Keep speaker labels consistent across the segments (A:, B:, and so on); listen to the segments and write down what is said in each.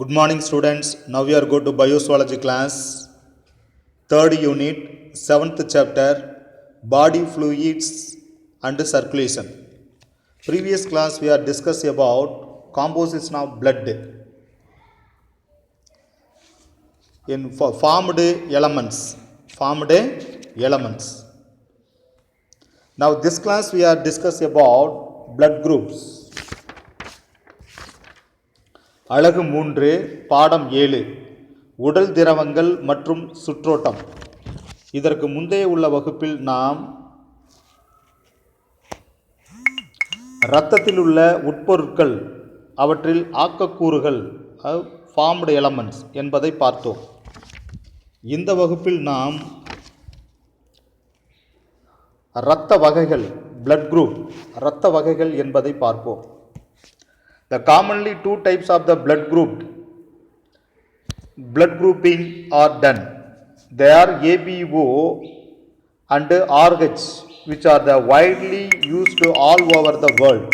A: Good morning students. Now we are going to Biozoology class, 3rd unit, 7th chapter, Body Fluids and Circulation. Previous class we are discussing about composition of blood in formed elements. Now this class we are discussing about blood groups. அழகு 3 பாடம் 7 உடல் திரவங்கள் மற்றும் சுற்றோட்டம். இதற்கு முந்தைய உள்ள வகுப்பில் நாம் இரத்தத்தில் உள்ள உட்பொருட்கள் அவற்றில் ஆக்கக்கூறுகள் ஃபார்ம்டு எலமெண்ட்ஸ் என்பதை பார்த்தோம். இந்த வகுப்பில் நாம் இரத்த வகைகள் blood group இரத்த வகைகள் என்பதை பார்ப்போம். The commonly two types of the blood grouping are done. They are ABO and RH, which are the widely used all over the world.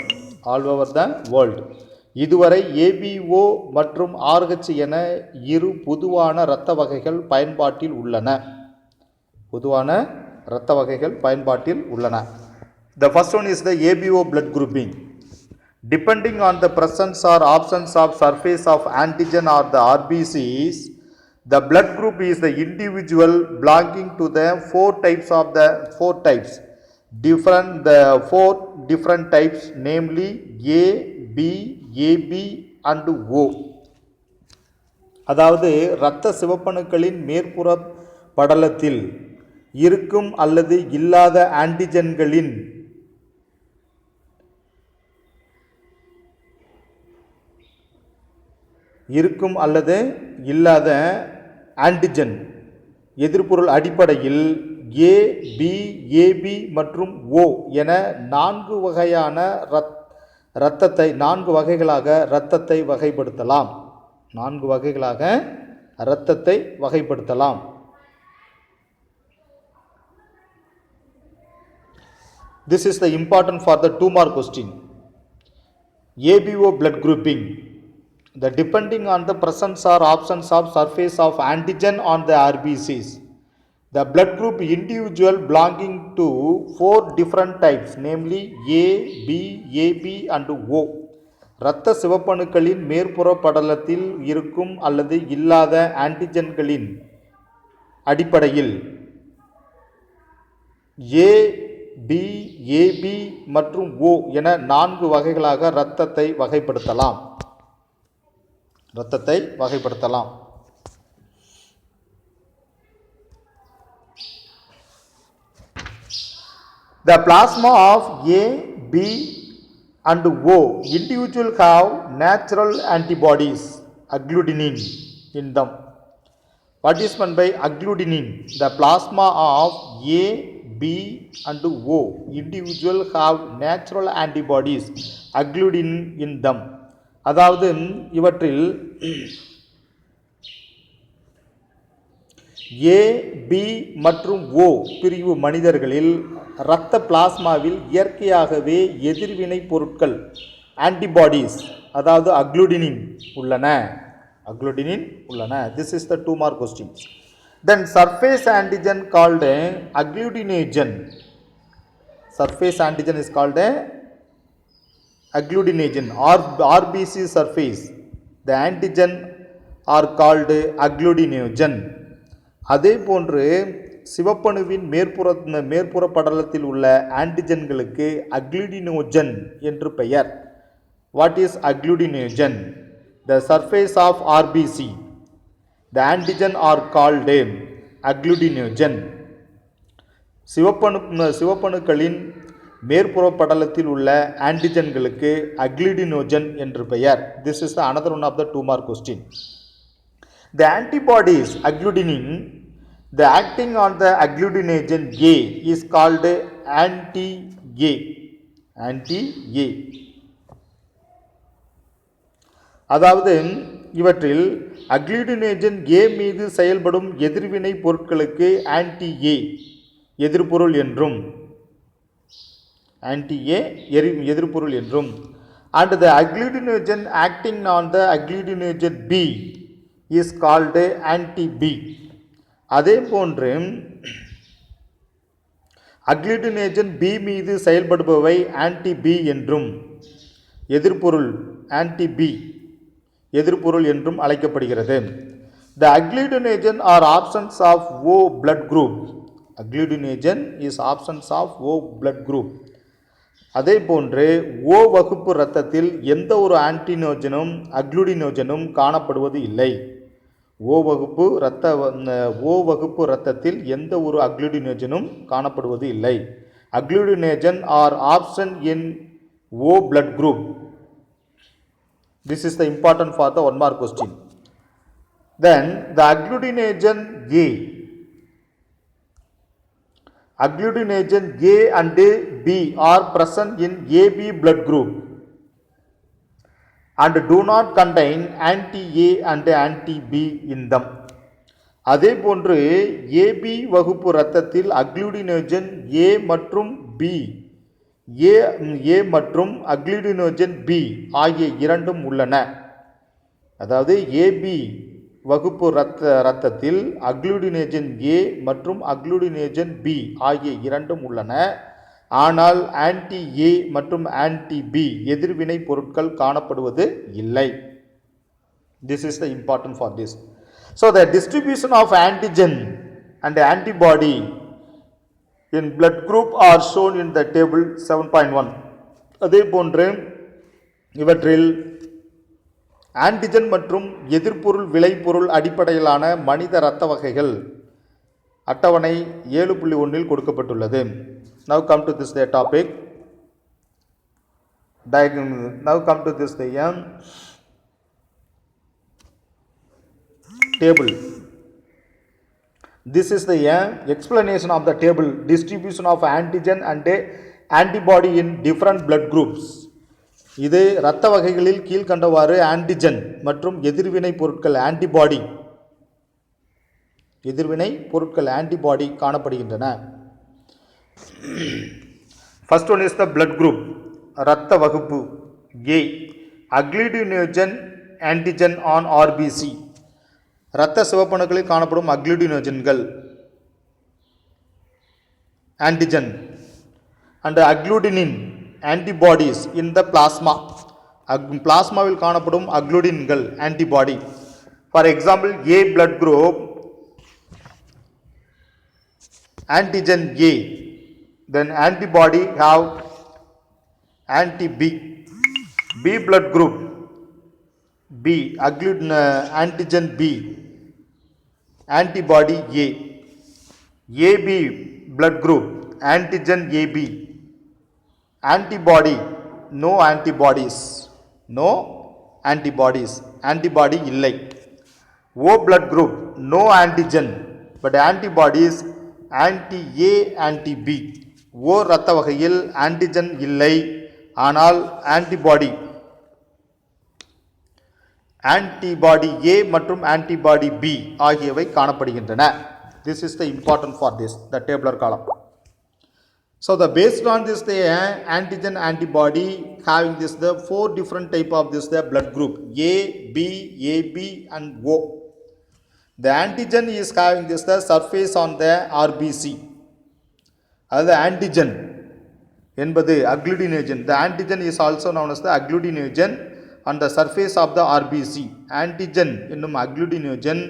A: இதுவரை ABO மற்றும் RH என இரு பொதுவான இரத்த வகைகள் பயன்பாட்டில் உள்ளன. The first one is the ABO blood grouping. Depending on the presence or absence of surface of antigen or the RBCs, the blood group is the individual belonging to the four types, four different types, namely A, B, AB and O. அதாவது இரத்த சிவப்பணுக்களின் மேற்புற படலத்தில் இருக்கும் அல்லது இல்லாத ஆன்டிஜன்களின் antigen எதிர்பொருள் அடிப்படையில் A, B, AB மற்றும் O என நான்கு வகைகளாக இரத்தத்தை வகைப்படுத்தலாம். This is the important for the 2 mark question. ABO blood grouping. The depending on the presence or absence of surface of antigen on the RBCs. The blood group individual belonging to 4 different types, namely A, B, AB and O. இரத்த சிவப்பணுக்களின் மேற்புற படலத்தில் இருக்கும் அல்லது இல்லாத ஆன்டிஜன்களின் அடிப்படையில் A, B, AB மற்றும் O என 4 வகைகளாக இரத்தத்தை வகைப்படுத்தலாம். The plasma of A, B and O individual have natural antibodies agglutinin in them. What is meant by agglutinin? The plasma of A, B and O individual have natural antibodies agglutinin in them. அதாவது இவற்றில் A, B மற்றும் O பிரிவு மனிதர்களில் இரத்த பிளாஸ்மாவில் இயற்கையாகவே எதிர்வினை பொருட்கள் antibodies அதாவது அக்ளூடினின் உள்ளன. This is the 2 mark questions. Then surface antigen called agglutinogen. Surface antigen is called agglutinogen or RBC surface. The antigen are called agglutinogen. அதே போன்று சிவப்பணுவின் மேற்புற படலத்தில் உள்ள ஆன்டிஜன்களுக்கு அக்ளூடினோஜன் என்று பெயர். What is agglutinogen? The surface of RBC. The antigen are called agglutinogen. சிவப்பணுக்களின் மேற்புற படலத்தில் உள்ள ஆன்டிஜன்களுக்கு அக்ளூடினோஜன் என்று பெயர். This is the another one of the 2 mark question. The antibodies agglutinin, the acting on the agglutinogen A is called anti-A. அதாவது இவற்றில் அக்ளூடினோஜன் A மீது செயல்படும் எதிர்வினை பொருட்களுக்கு anti-A எதிர்பொருள் என்றும் and the agglutinogen acting on the agglutinogen B is called anti-B. அதே போன்று அக்ளூட்டினேஜன் B மீது செயல்படுபவை ஆன்டி பி என்றும் எதிர்பொருள் ஆன்டி பி எதிர்பொருள் என்றும் அழைக்கப்படுகிறது. The agglutinogen are absent of O blood group. Agglutinogen is absent of O blood group. அதே போன்று ஓ வகுப்பு இரத்தத்தில் எந்த ஒரு ஆன்டினோஜனும் அக்ளூட்டினோஜனும் காணப்படுவது இல்லை. ஓ வகுப்பு இரத்தத்தில் எந்த ஒரு அக்ளூட்டினோஜனும் காணப்படுவது இல்லை. Agglutinogen are absent in O blood group. This is the important for the 1 mark question. Then the agglutinogen A and B are present in AB blood group and do not contain anti-A and anti-B in them. அதே போன்று AB வகுப்பு இரத்தத்தில் அக்ளூட்டினோஜன் A மற்றும் B ஏ மற்றும் அக்ளூட்டினோஜன் B ஆகிய இரண்டும் உள்ளன. அதாவது ஏபி வகுப்பு இரத்தத்தில் அக்ளூட்டினோஜன் ஏ மற்றும் அக்ளூட்டினோஜன் பி ஆகிய இரண்டும் உள்ளன. ஆனால் ஆன்டி ஏ மற்றும் ஆன்டி பி எதிர்வினை பொருட்கள் காணப்படுவது இல்லை. This is the important for this. So the distribution of antigen and antibody in blood group are shown in the table 7.1. அதே போன்று இவற்றில் ஆன்டிஜன் மற்றும் எதிர்பொருள் விளைபொருள் அடிப்படையிலான மனித இரத்த வகைகள் அட்டவணை 7.1 கொடுக்கப்பட்டுள்ளது. Now come to this topic. Now come to this table. This is the explanation of the table distribution of antigen and antibody in different blood groups. இது இரத்த வகைகளில் கீழ்கண்டவாறு ஆன்டிஜன் மற்றும் எதிர்வினை பொருட்கள் ஆன்டிபாடி காணப்படுகின்றன. First one is the blood group. இரத்த வகுப்பு A. agglutinogen antigen on RBC. இரத்த சிவப்பணுக்களில் காணப்படும் அக்ளூட்டினோஜன்கள் antigen and agglutinin antibodies in the plasma. பிளாஸ்மாவில் காணப்படும் அக்ளூட்டின்கள் antibody. For example A blood group antigen A, then antibody have anti B. B blood group B antigen B, antibody A. AB blood group antigen AB, antibody no antibodies, antibody இல்லை. O blood group no antigen but antibodies anti A anti B. O இரத்த வகையில் antigen இல்லை, ஆனால் antibody A மற்றும் antibody B ஆகியவை காணப்படுகின்றன. This is the important for this, the tabular column. So the based on this the antigen antibody having this the 4 different type of this the blood group A, B, AB and O. The antigen is having this the surface on the RBC. The antigen என்பது agglutinogen. The antigen is also known as the agglutinogen on the surface of the RBC. Antigen என்னும் அக்ளூட்டினோஜன்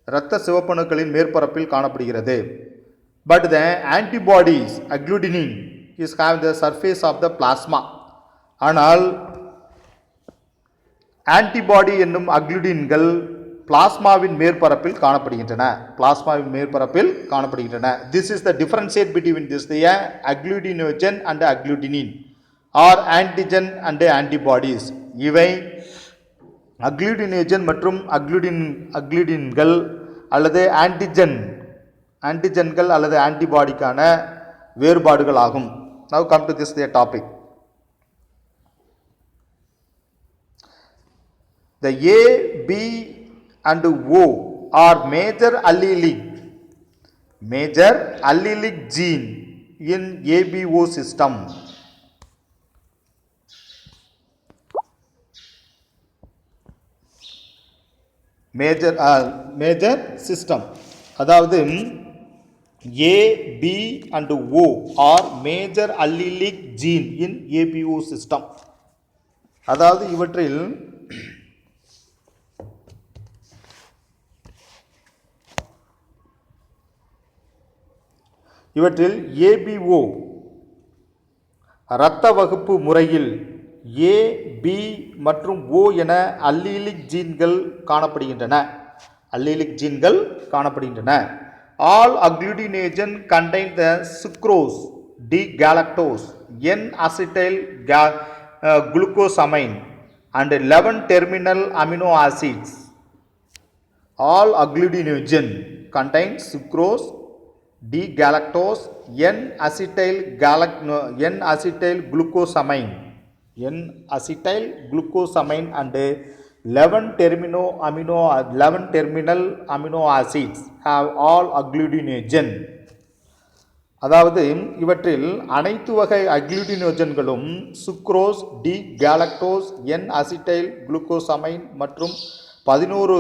A: இரத்த சிவப்பணுக்களின் மேற்பரப்பில் காணப்படுகிறது. But the antibodies agglutinin is having the surface of the plasma. ஆனால் antibody என்னும் அக்ளூட்டின்கள் பிளாஸ்மாவின் மேற்பரப்பில் காணப்படுகின்றன. This is the differentiate between this the agglutinogen and agglutinin or antigen and antibodies. இவை அக்ளூட்டினோஜன் மற்றும் அக்ளூட்டின்கள் அல்லது ஆன்டிஜன்கள் அல்லது ஆன்டிபாடிக்கான வேறுபாடுகள் ஆகும். Now come to this the topic. The A, B and O are major allelic gene in ABO system. Major system. அதாவது A, B and O are major allelic gene in ABO system. அதாவது இவற்றில் ABO இரத்த வகுப்பு முறையில் A, B மற்றும் O என allelic ஜீன்கள் காணப்படுகின்றன. All agglutinogen contain the sucrose, D-galactose, N-acetyl glucosamine and 11 terminal amino acids. All agglutinogen contain sucrose, D-galactose, N-acetyl glucosamine and 11 terminal amino acids have all agglutinogen. அதாவது இவற்றில் அனைத்து வகை அக்ளூட்டினோஜன்களும் sucrose, D galactose, N acetyl glucosamine மற்றும் 11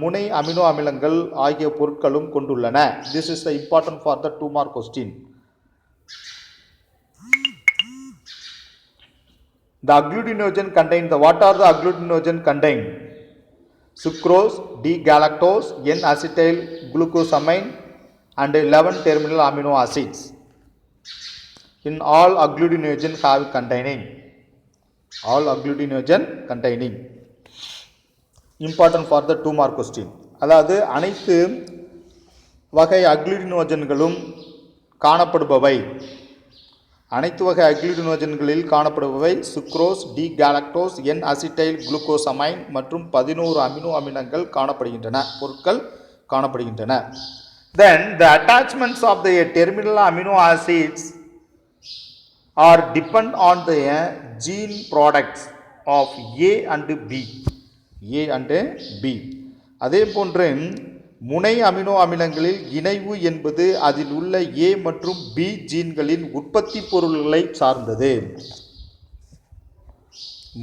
A: முனை amino அமிலங்கள் ஆகிய பொருட்களும் கொண்டுள்ளன. This is the important for the 2 mark question. The agglutinogen contain what are the agglutinogen contain? Sucrose, D-galactose, N-acetyl glucosamine and 11 terminal amino acids. In all agglutinogen have containing. Important for the 2 mark question. அதாவது அனைத்து வகை அக்ளூட்டினோஜன்களும் காணப்படுபவை. Sucrose, D galactose, N acetyl glucosamine மற்றும் 11 amino அமிலங்கள் பொருட்கள் காணப்படுகின்றன. Then the attachments of the terminal amino acids are depend on the gene products of A and B. அதே போன்று முனை அமினோ அமிலங்களில் இணைவு என்பது அதில் உள்ள A மற்றும் B ஜீன்களின் உற்பத்தி பொருள்களை சார்ந்தது.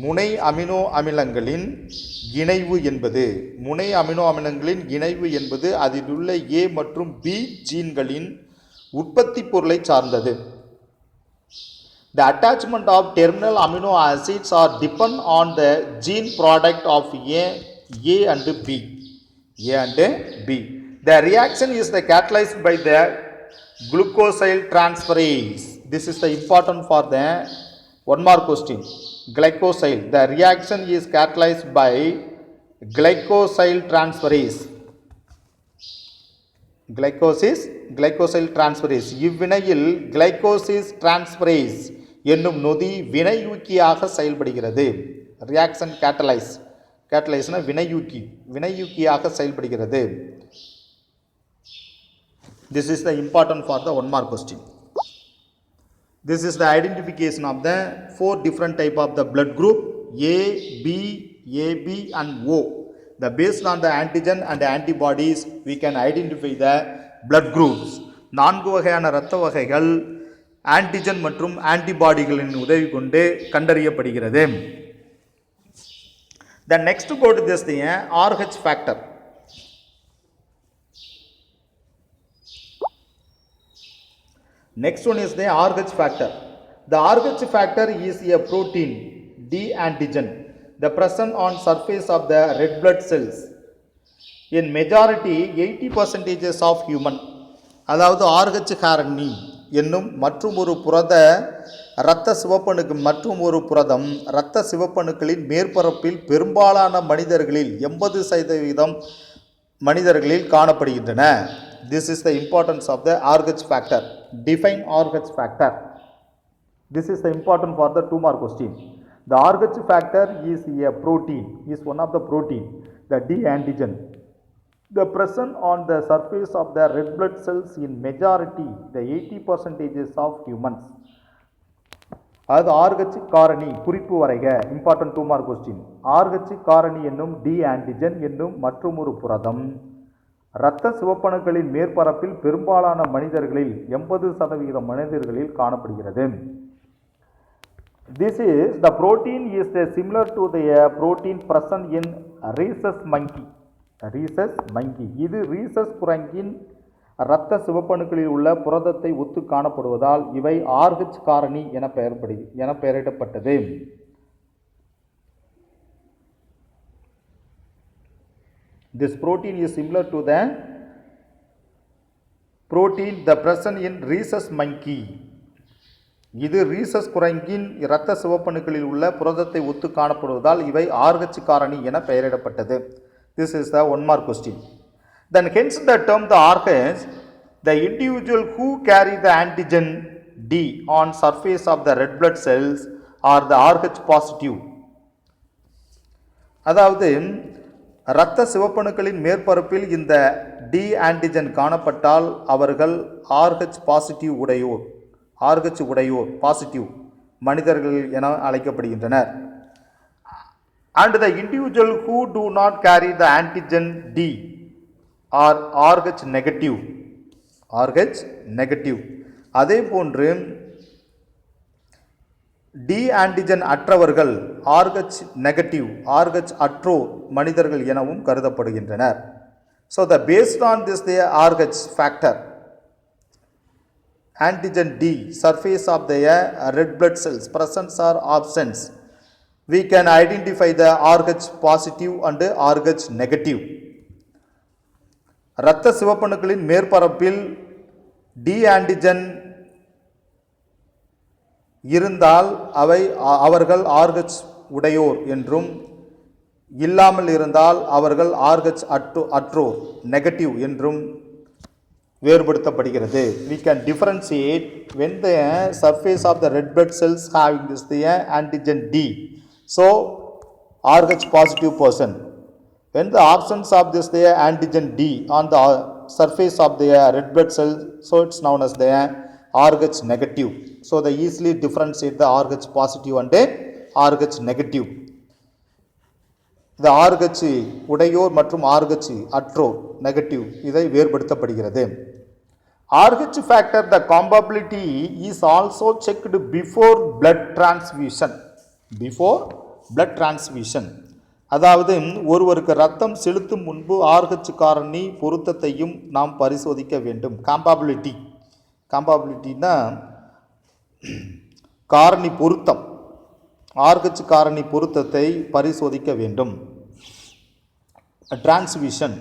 A: முனை அமினோ அமிலங்களின் இணைவு என்பது அதில் உள்ள A மற்றும் B ஜீன்களின் உற்பத்தி பொருளை சார்ந்தது. The attachment of terminal amino acids are depend on the gene product of A and B. The reaction is catalyzed by the glucosyl transferase. This is the important for the 1 mark question. Glycosyl. The reaction is catalyzed by glycosyl transferase. Glycosyl transferase. இவ்வினையில் glycosyl transferase என்னும் நொதி வினையூக்கியாக செயல்படுகிறது. Reaction catalyze. Catalyze வினையூக்கியாக செயல்படுகிறது. This is the important for the 1 mark question. This is the identification of the 4 different type of the blood group A, B, AB and O. Based on the antigen and antibodies we can identify the blood groups. 4 வகையான இரத்த வகைகள் antigen மற்றும் ஆன்டிபாடிகளின் உதவி கொண்டு கண்டறியப்படுகிறது. The next go to this the RH factor. Next one is the RH factor. The RH factor is a protein, D antigen, the present on surface of the red blood cells. In majority 80% of human. அதாவது RH காரணி என்னும் மற்றும் ஒரு இரத்த சிவப்பணுக்களின் மேற்பரப்பில் பெரும்பாலான மனிதர்களில் 80% மனிதர்களில் காணப்படுகின்றன. This is the importance of the RH factor. Define RH factor. This is the important for the 2 mark question. The RH factor is a protein, is one of the protein, the D antigen. The present on the surface of the red blood cells in majority, the 80% of humans. அது RH காரணி குறிப்பு வரைக. Important 2 mark question. RH காரணி என்னும் D antigen என்னும் மற்றும் ஒரு புரதம் இரத்த சிவப்பணுக்களின் மேற்பரப்பில் பெரும்பாலான மனிதர்களில் 80% மனிதர்களில் காணப்படுகிறது. This is the protein is similar to the protein present in rhesus monkey. Rhesus monkey. இது ரீசஸ் குரங்கின் இரத்த சிவப்பணுக்களில் உள்ள புரதத்தை ஒத்து காணப்படுவதால் இவை RH காரணி என பெயரிடப்பட்டது. This protein is similar to the protein the present in rhesus monkey. இது ரீசஸ் குரங்கின் இரத்த சிவப்பணுக்களில் உள்ள புரதத்தை ஒத்து காணப்படுவதால் இவை RH காரணி என பெயரிடப்பட்டது. This is the 1 mark question. Then hence the term the RH, the individual who carry the antigen D on surface of the red blood cells are the RH positive. அதாவது இரத்த சிவப்பணுக்களின் மேற்பரப்பில் இந்த டி ஆன்டிஜன் காணப்பட்டால் அவர்கள் RH positive உடையோர், RH உடையோர் positive மனிதர்கள் என அழைக்கப்படுகின்றனர். And the individual who do not carry the antigen D are RH negative. RH negative. அதே போன்று டி ஆன்டிஜன் அற்றவர்கள் RH நெகட்டிவ், RH அற்றோர் மனிதர்கள் எனவும் கருதப்படுகின்றனர். So the based on this the RH factor, antigen D, surface of the red blood cells, presence or absence, we can identify the RH positive and RH negative. இரத்த சிவப்பணுக்களின் மேற்பரப்பில் D antigen இருந்தால் அவர்கள் RH உடையோர் என்றும், இல்லாமல் இருந்தால் அவர்கள் RH அற்றோர் negative என்றும் வேறுபடுத்தப்படுகிறது. We can differentiate when the surface of the red blood cells having this the antigen D, so RH positive person. When the absence of this the antigen D on the surface of the red blood cell, so it's known as the RH negative. So they easily differentiate the RH positive and RH negative. The RH உடையோர் மற்றும் RH அற்றோர் negative இதை வேறுபடுத்தப்படுகிறது. RH factor the compatibility is also checked before blood transfusion. Before blood transfusion. அதாவது ஒருவருக்கு ரத்தம் செலுத்தும் முன்பு RH காரணி பொருத்தத்தையும் நாம் பரிசோதிக்க வேண்டும். காம்பபிலிட்டினா காரணி பொருத்தம், RH காரணி பொருத்தத்தை பரிசோதிக்க வேண்டும். டிரான்ஸ்ஃபியூஷன்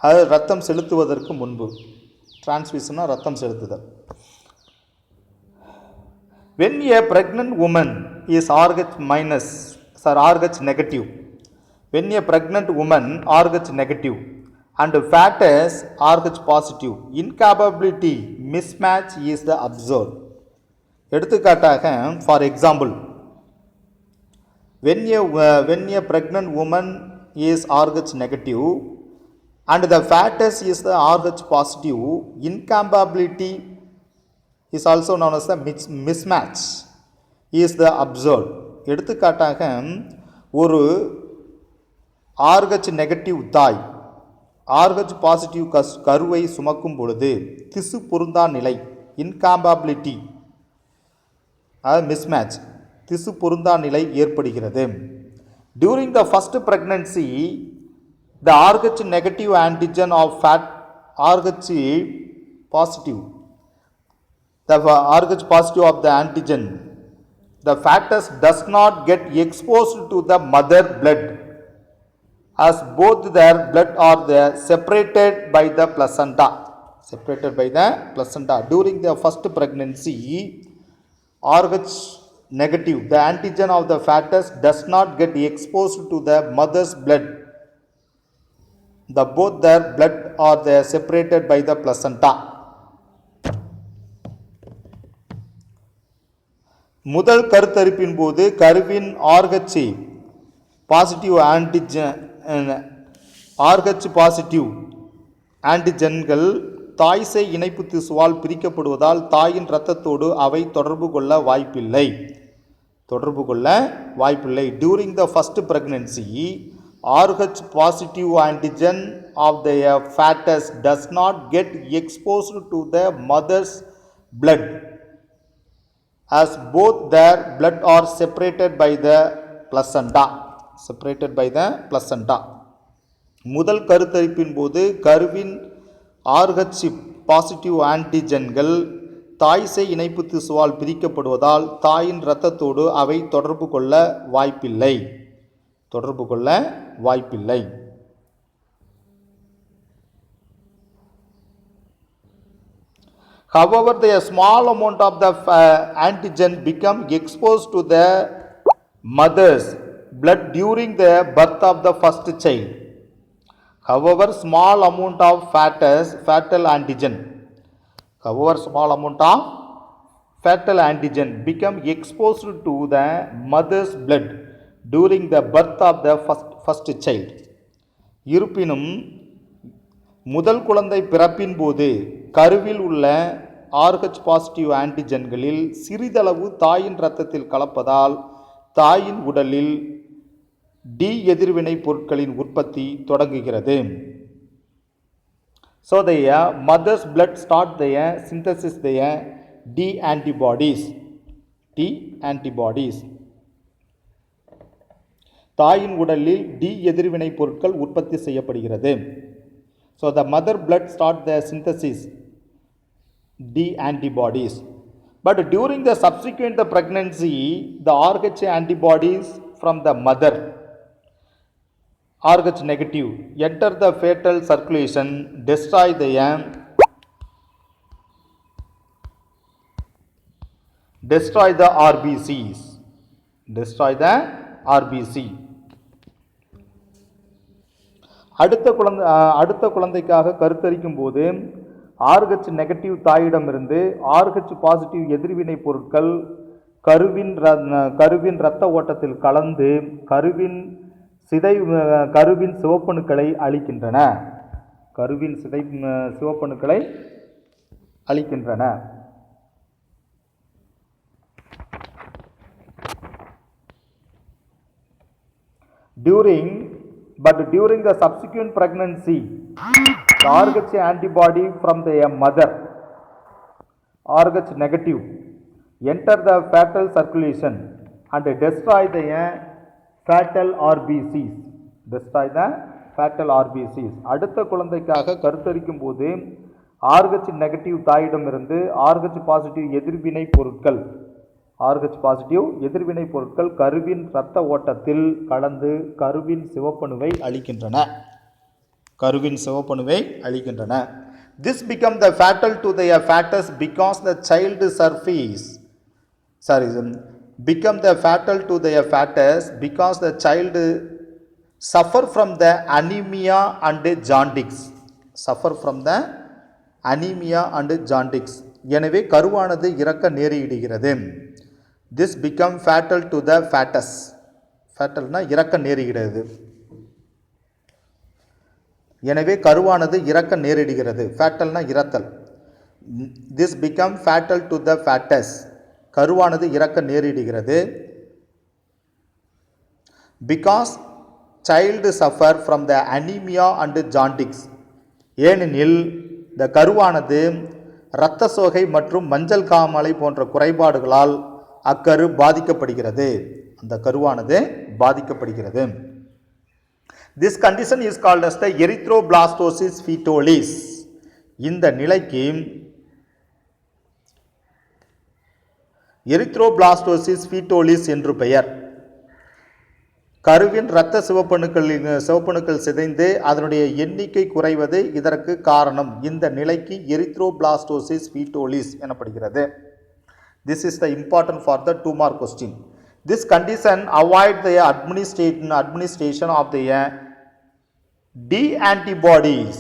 A: அது ரத்தம் செலுத்துவதற்கு முன்பு, டிரான்ஸ்ஃபியூஷனா ரத்தம் செலுத்துதல். When a pregnant woman is RH negative, when a pregnant woman RH negative and fat is RH positive, incapability mismatch is the observed. எடுத்துக்காட்டாக for example, when a pregnant woman is RH negative and the fetus is the RH positive, incapability is also known as the mismatch is the observed. எடுத்துக்காட்டாக ஒரு RH negative தாய் RH positive கருவை சுமக்கும் பொழுது திசு பொருந்தா நிலை, இன்காம்பபிலிட்டி, மிஸ்மேட்ச், திசு பொருந்தா நிலை ஏற்படுகிறது. During the first pregnancy, the RH negative antigen of RH positive, the RH positive of the antigen, the fetus does not get exposed to the mother blood, as both their blood are separated by the placenta. During the first pregnancy, RH negative, the antigen of the fetus does not get exposed to the mother's blood. Both their blood are separated by the placenta. முதல் கருத்தரிப்பின் போது கருவின் RH positive ஆன்டிஜன்கள் தாய் சேய் இணைப்பு திசுவால் பிரிக்கப்படுவதால் தாயின் இரத்தத்தோடு அவை தொடர்பு கொள்ள வாய்ப்பில்லை. During the first pregnancy, RH positive antigen of the fetus does not get exposed to the mother's blood, as both their blood are separated by the placenta. separated by the placenta. முதல் கருத்தரிப்பின் போது கருவின் RH positive ஆன்டிஜன்கள் தாய் சேய் இணைப்பு திசுவால் பிரிக்கப்படுவதால் தாயின் இரத்தத்தோடு அவை தொடர்பு கொள்ள வாய்ப்பில்லை. However, the small amount of the antigen become exposed to the mother's blood during the birth of the first child. However, small amount of fatal antigen become exposed to the mother's blood during the birth of the first child. இருப்பினும் முதல் குழந்தை பிறப்பின் போது கருவில் உள்ள RH positive ஆன்டிஜன்களில் சிறிதளவு தாயின் இரத்தத்தில் கலப்பதால் தாயின் உடலில் டி எதிர்வினை பொருட்களின் உற்பத்தி தொடங்குகிறது. So the mother's blood start the synthesis the D antibodies. தாயின் உடலில் டி எதிர்வினை பொருட்கள் உற்பத்தி செய்யப்படுகிறது. So the mother blood start the synthesis D antibodies. But during the subsequent pregnancy, the RH antibodies from the mother, RH negative, enter the fetal circulation, destroy the RBCs. அடுத்த குழந்தைக்காக கருத்தரிக்கும் போது RH negative தாயிடமிருந்து RH positive எதிர்வினை பொருட்கள் கருவின் இரத்த ஓட்டத்தில் கலந்து கருவின் சிவப்பணுக்களை அழிக்கின்றன. During the subsequent pregnancy, the RH antibody from the mother, RH negative, enter the fetal circulation and destroy the fetal RBCs. அடுத்த குழந்தைக்காக கருத்தரிக்கும் போது RH நெகட்டிவ் தாயிடமிருந்து RH பாசிட்டிவ் எதிர்வினை பொருட்கள் கருவின் இரத்த ஓட்டத்தில் கலந்து கருவின் சிவப்பணுவை அழிக்கின்றன. This become the fatal to the fetus because the child suffer from the anemia and jaundice. எனவே கருவானது இறக்க நேரிடுகிறது. This become fatal to the fetus. ஃபேட்டல்னா இறக்க நேரிடுகிறது. எனவே கருவானது இறக்க நேரிடுகிறது. ஃபேட்டல்னா இறத்தல். This become fatal to the fetus. கருவானது இறக்க நேரிடுகிறது. Because child suffer from the anemia and jaundice. ஏனெனில் இந்த கருவானது இரத்த சோகை மற்றும் மஞ்சள் காமாலை போன்ற குறைபாடுகளால் அக்கரு பாதிக்கப்படுகிறது. அந்த கருவானது பாதிக்கப்படுகிறது. This condition is called as the erythroblastosis fetolis. இந்த நிலைக்கு erythroblastosis fetolis என்று பெயர். கருவின் இரத்த சிவப்பணுக்கள் சிதைந்து அதனுடைய எண்ணிக்கை குறைவது இதற்கு காரணம். இந்த நிலைக்கு erythroblastosis fetolis எனப்படுகிறது. This is the important for the 2 mark question. This condition avoid the administration of the D antibodies.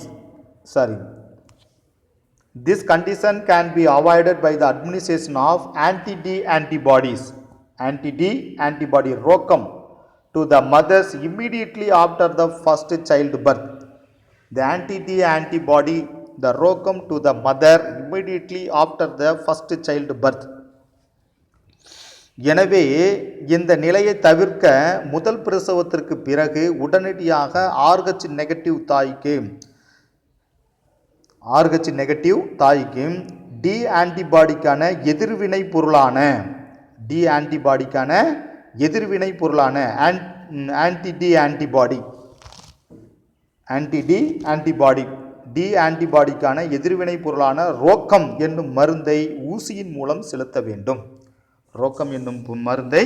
A: This condition can be avoided by the administration of anti-D antibody ROCM to the mothers immediately after the first childbirth. The anti-D antibody, the ROCM to the mother immediately after the first childbirth. எனவே இந்த நிலையை தவிர்க்க முதல் பிரசவத்திற்கு பிறகு உடனடியாக RH negative தாய்க்கு D ஆன்டிபாடிக்கான எதிர்வினை பொருளான anti-D antibody. anti-D antibody. D ஆன்டிபாடிக்கான எதிர்வினை பொருளான ரோக்கம் என்னும் மருந்தை ஊசியின் மூலம் செலுத்த வேண்டும். ரோக்கம் என்னும் மருந்தை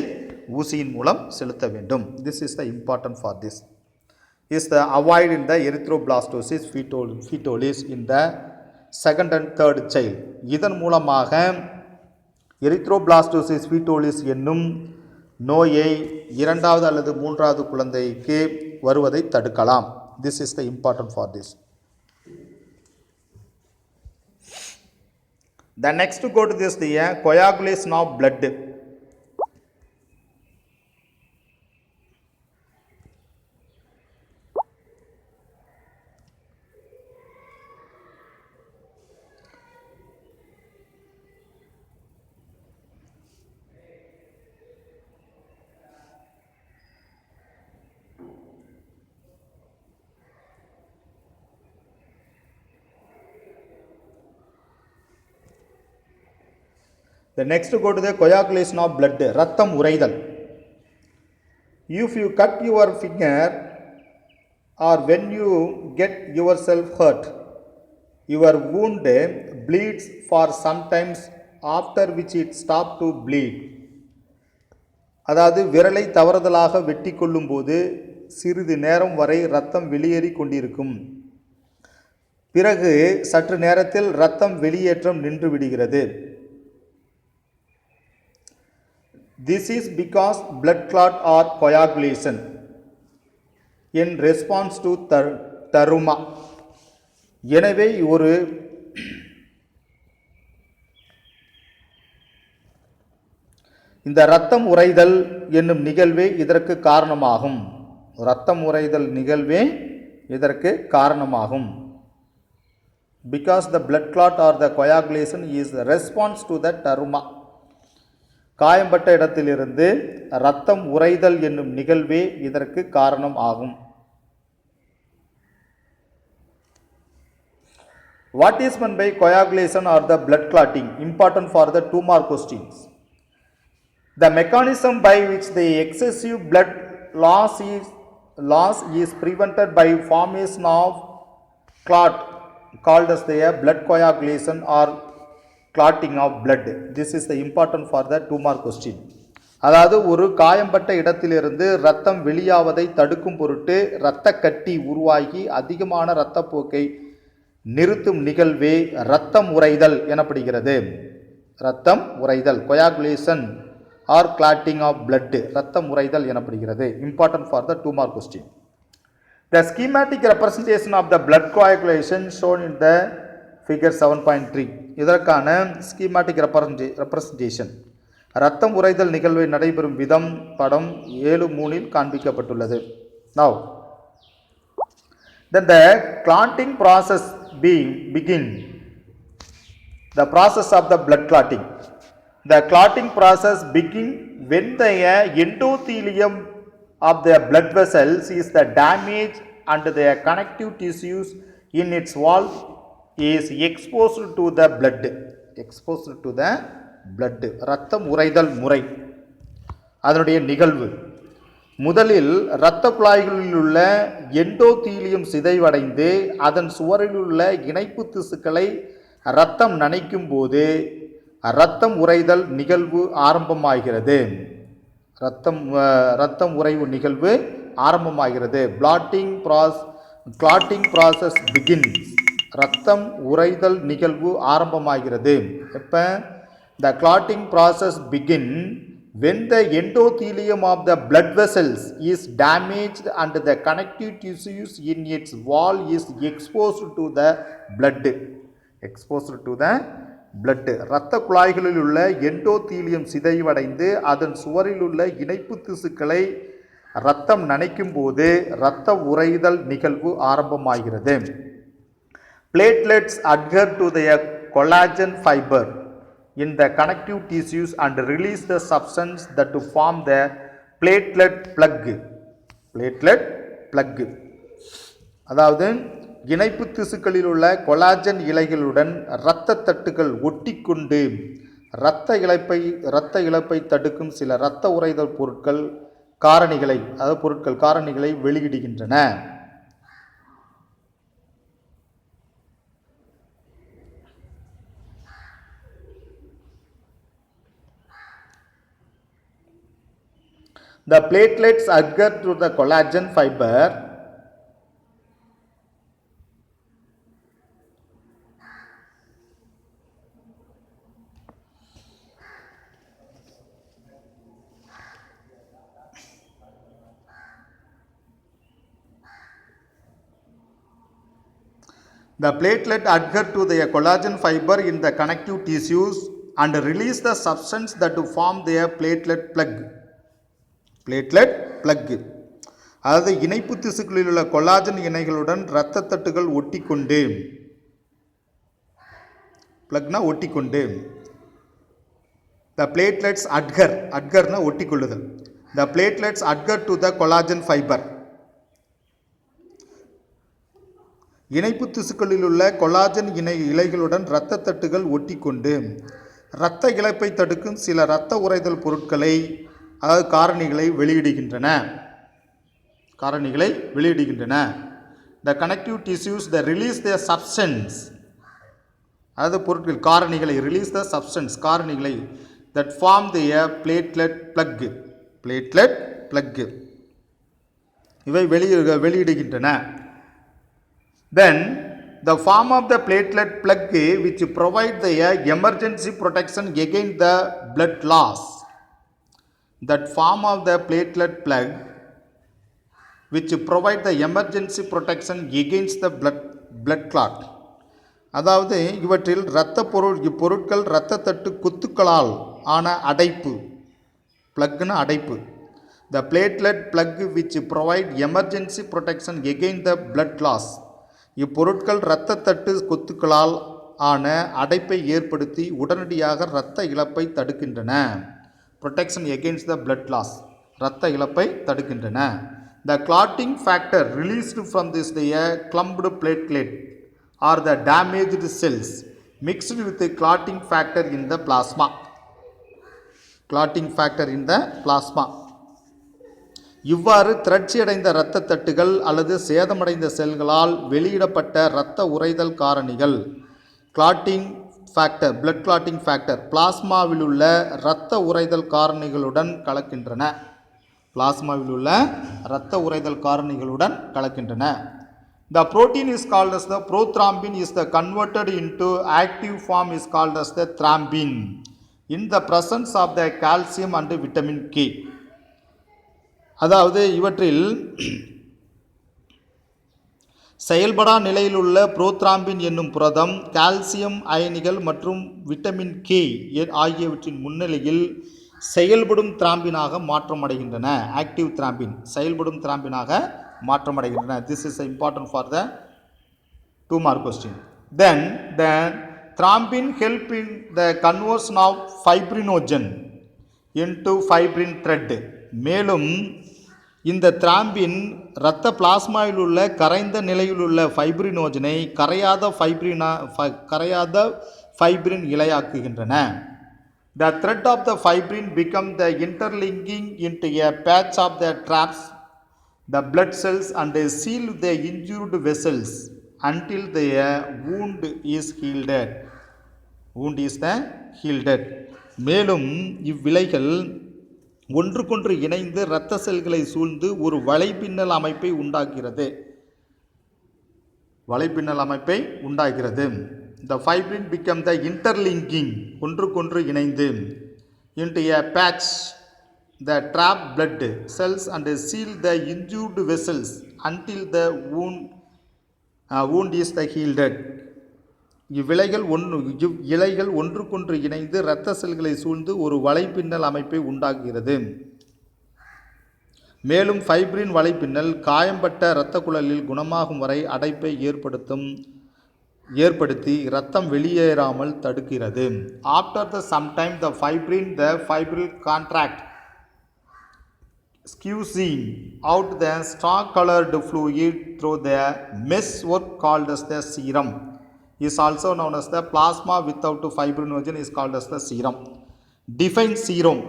A: ஊசியின் மூலம் செலுத்த வேண்டும். This is the important for this is the avoid in the erythroblastosis fetolis in the second and third child. இதன் மூலமாக erythroblastosis fetolis என்னும் நோயை இரண்டாவது அல்லது மூன்றாவது குழந்தைக்கு வருவதை தடுக்கலாம். This is the important for this. The next go to this the coagulation of blood. The next go to the coagulation of blood. ரத்தம் உறைதல். If you cut your finger or when you get yourself hurt, your wound bleeds for sometimes after which it stops to bleed. அதாவது விரலை தவறுதலாக வெட்டி கொள்ளும் போது சிறிது நேரம் வரை இரத்தம் வெளியேறி கொண்டிருக்கும். பிறகு சற்று நேரத்தில் இரத்தம் வெளியேற்றம் நின்று விடுகிறது. This is because blood clot or coagulation in response to trauma. எனவே ஒரு இந்த இரத்தம் உறைதல் என்னும் நிகழ்வே இதற்கு காரணமாகும். இரத்தம் உறைதல் நிகழ்வே இதற்கு காரணமாகும். Because the blood clot or the coagulation is a response to the trauma. காயம்பட்ட இடத்திலிருந்து இரத்தம் உறைதல் என்னும் நிகழ்வே இதற்கு காரணம் ஆகும். What is meant by coagulation or the blood clotting? Important for the 2 mark questions. The mechanism by which the excessive blood loss is prevented by formation of clot called as the blood coagulation or clotting of blood. This is the important for the 2 mark question. அதாவது ஒரு காயம்பட்ட இடத்திலிருந்து இரத்தம் வெளியாவதை தடுக்கும் பொருட்டு இரத்த கட்டி உருவாகி அதிகமான இரத்தப்போக்கை நிறுத்தும் நிகழ்வே இரத்தம் உறைதல் எனப்படுகிறது. இரத்தம் உறைதல் coagulation or clotting of blood இரத்தம் உறைதல் எனப்படுகிறது. Important for the 2 mark question. The schematic representation of the blood coagulation shown in the figure 7.3. இதற்கான ஸ்கீமாட்டிக் ரெப்ரசன்டேஷன் இரத்தம் உறைதல் நிகழ்வை நடைபெறும் விதம் படம் 7.3 காண்பிக்கப்பட்டுள்ளது. Now then the clotting process begin. The process of the blood clotting. The clotting process begin when the endothelium of the blood vessels is the damaged and the connective tissues in its wall is exposed to the blood. Exposed to the blood. இரத்தம் உறைதல் முறை அதனுடைய நிகழ்வு முதலில் இரத்த குழாய்களில் உள்ள endothelium சிதைவடைந்து அதன் சுவரில் உள்ள இணைப்பு திசுக்களை இரத்தம் நனைக்கும் போது இரத்தம் உறைதல் நிகழ்வு ஆரம்பமாகிறது. இரத்தம் உறைவு நிகழ்வு ஆரம்பமாகிறது. clotting process begins. இரத்தம் உறைதல் நிகழ்வு ஆரம்பமாகிறது. எப்போ? The clotting process begin when the endothelium of the blood vessels is damaged and the connective tissues in its wall is exposed to the blood. Exposed to the blood. இரத்த குழாய்களில் உள்ள endothelium சிதைவடைந்து அதன் சுவரில் உள்ள இணைப்பு திசுக்களை இரத்தம் நனைக்கும் போது இரத்த உறைதல் நிகழ்வு ஆரம்பமாகிறது. Platelets adhere to the collagen fiber in the connective tissues and release the substance that to form the platelet plug. Platelet plug. அதாவது இணைப்பு திசுக்களில் உள்ள கொலாஜன் இழைகளுடன் இரத்த தட்டுகள் ஒட்டிக்கொண்டு இரத்த இழப்பை தடுக்கும் சில இரத்த உறைதல் பொருட்கள் காரணிகளை, அதாவது பொருட்கள் காரணிகளை வெளியிடுகின்றன. The platelets adhere to the collagen fiber. The platelet adhere to the collagen fiber in the connective tissues and release the substance that form their platelet plug. Platelet plug. அதாவது இணைப்பு திசுக்களில் உள்ள கொலாஜன் இணைகளுடன் இரத்த தட்டுகள் ஒட்டிக்கொண்டு, பிளக்னா ஒட்டிக்கொண்டு, the platelets adhere, adhereனா ஒட்டிக்கொள்ளுதல். The platelets adhere to the collagen fiber. இணைப்பு திசுக்களில் உள்ள collagen இலைகளுடன் இரத்த தட்டுகள் ஒட்டிக்கொண்டு இரத்த இழப்பை தடுக்கும் சில இரத்த உறைதல் பொருட்களை, அதாவது காரணிகளை வெளியிடுகின்றன. The connective tissues they release their substance, அதாவது பொருட்கள் காரணிகளை, release the substance காரணிகளை that form their platelet plug. இவை வெளியிடுகின்றன. Then the form of the platelet plug which provide the emergency protection against the blood loss. That form of the platelet plug which provide the emergency protection against the blood clot. அதாவது இவற்றில் பொருட்கள் இரத்த தட்டு கொத்துக்களால் ஆன அடைப்பு, பிளக்னா அடைப்பு. The platelet plug which provide emergency protection against the blood loss. இப்பொருட்கள் இரத்த தட்டு கொத்துக்களால் ஆன அடைப்பை ஏற்படுத்தி உடனடியாக இரத்த இழப்பை தடுக்கின்றன. Protection against the blood loss, இரத்த இழப்பை தடுக்கின்றன. The clotting factor released from this the clumped platelet or the damaged cells mixed with the clotting factor in the plasma. இவ்வாறு திரட்சியடைந்த இரத்த தட்டுகள் அல்லது சேதமடைந்த செல்களால் வெளியிடப்பட்ட இரத்த உறைதல் காரணிகள் blood clotting factor பிளாஸ்மாவில் உள்ள இரத்த உறைதல் காரணிகளுடன் கலக்கின்றன. The protein is called as the prothrombin is the converted into active form is called as the thrombin in the presence of the calcium and vitamin K. அதாவது இவற்றில் செயல்படா நிலையில் உள்ள புரோத்ராம்பின் என்னும் புரதம் calcium அயனிகள் மற்றும் விட்டமின் கே ஆகியவற்றின் முன்னிலையில் செயல்படும் திராம்பினாக மாற்றமடைகின்றன. ஆக்டிவ் திராம்பின் செயல்படும் திராம்பினாக மாற்றமடைகின்றன. This is important for the 2 mark question. Then the thrombin help in the conversion of fibrinogen into fibrin thread. மேலும் இந்த திராம்பின் இரத்த பிளாஸ்மாவில் உள்ள கரைந்த நிலையில் உள்ள ஃபைப்ரினோஜனை கரையாத fibrin இழையாக்குகின்றன. The thread of the fibrin become the interlinking into a patch of the traps the blood cells and they seal the injured vessels until the wound is healed. மேலும் இவ்விலைகள் ஒன்றுக்கொன்று இணைந்து இரத்த செல்களை சூழ்ந்து ஒரு வலைப்பின்னல் அமைப்பை உண்டாகிறது. The fibrin become the interlinking ஒன்றுக்கொன்று இணைந்து into a patch the trap blood cells and seal the injured vessels until the wound is healed. இலைகள் ஒன்றுக்கொன்று இணைந்து இரத்த செல்களை சூழ்ந்து ஒரு வலைப்பின்னல் அமைப்பை உண்டாக்குகிறது. மேலும் ஃபைப்ரின் வலைப்பின்னல் காயம்பட்ட இரத்த குழலில் குணமாகும் வரை அடைப்பை ஏற்படுத்தி இரத்தம் வெளியேறாமல் தடுக்கிறது. After the sometime the fibril contract squeezing out the straw colored fluid through the meshwork called as the serum is also known as the plasma without fibrinogen is called as the serum. Define serum.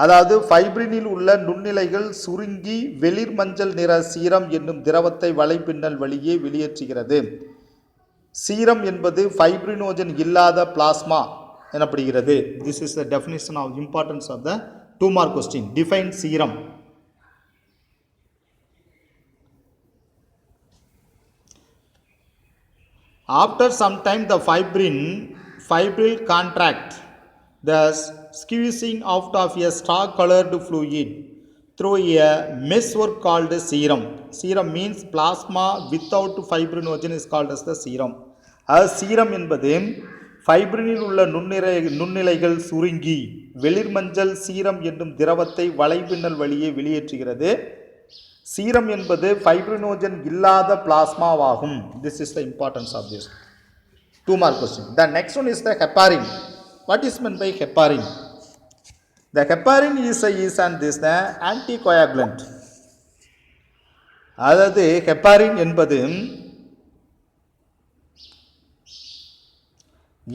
A: அதாவது ஃபைப்ரினில் உள்ள நுண்ணிலைகள் சுருங்கி வெளிர் மஞ்சள் நிற serum என்னும் திரவத்தை வலைப்பின்னல் வழியே வெளியேற்றுகிறது. சீரம் என்பது ஃபைப்ரினோஜன் இல்லாத பிளாஸ்மா எனப்படுகிறது. This is the definition of importance of the 2 mark question. Define serum. After some time the fibril contract, thus squeezing out of a straw colored fluid through a meshwork called serum. Serum means plasma without fibrinogen is called as the serum. As serum என்பது ஃபைப்ரினில் உள்ள நுண்ணிலைகள் சுருங்கி வெளிர்மஞ்சள் serum என்னும் திரவத்தை வலைப்பின்னல் வழியே வெளியேற்றுகிறது. Serum என்பது fibrinogen இல்லாத பிளாஸ்மாவாகும். This is the importance of this 2 mark question. The next one is the heparin. What is meant by heparin? The heparin is the anticoagulant. அதாவது ஹெப்பாரின் என்பது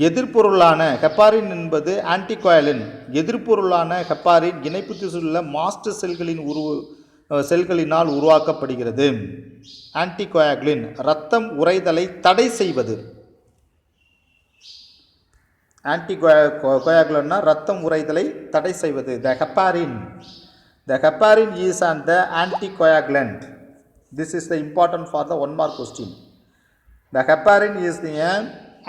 A: எதிர்பொருளான ஹெப்பாரின் என்பது ஆன்டிகோயாலின். எதிர்பொருளான ஹெப்பாரின் இணைப்பு திசுள்ள மாஸ்ட் செல்களினால் உருவாக்கப்படுகிறது. ஆன்டிகோயாகுலின் இரத்தம் உறைதலை தடை செய்வது. ஆன்டிகோயாகுலன்னா இரத்தம் உறைதலை தடை செய்வது. The heparin is the anticoagulant. This is the important for the 1 mark question. The heparin is the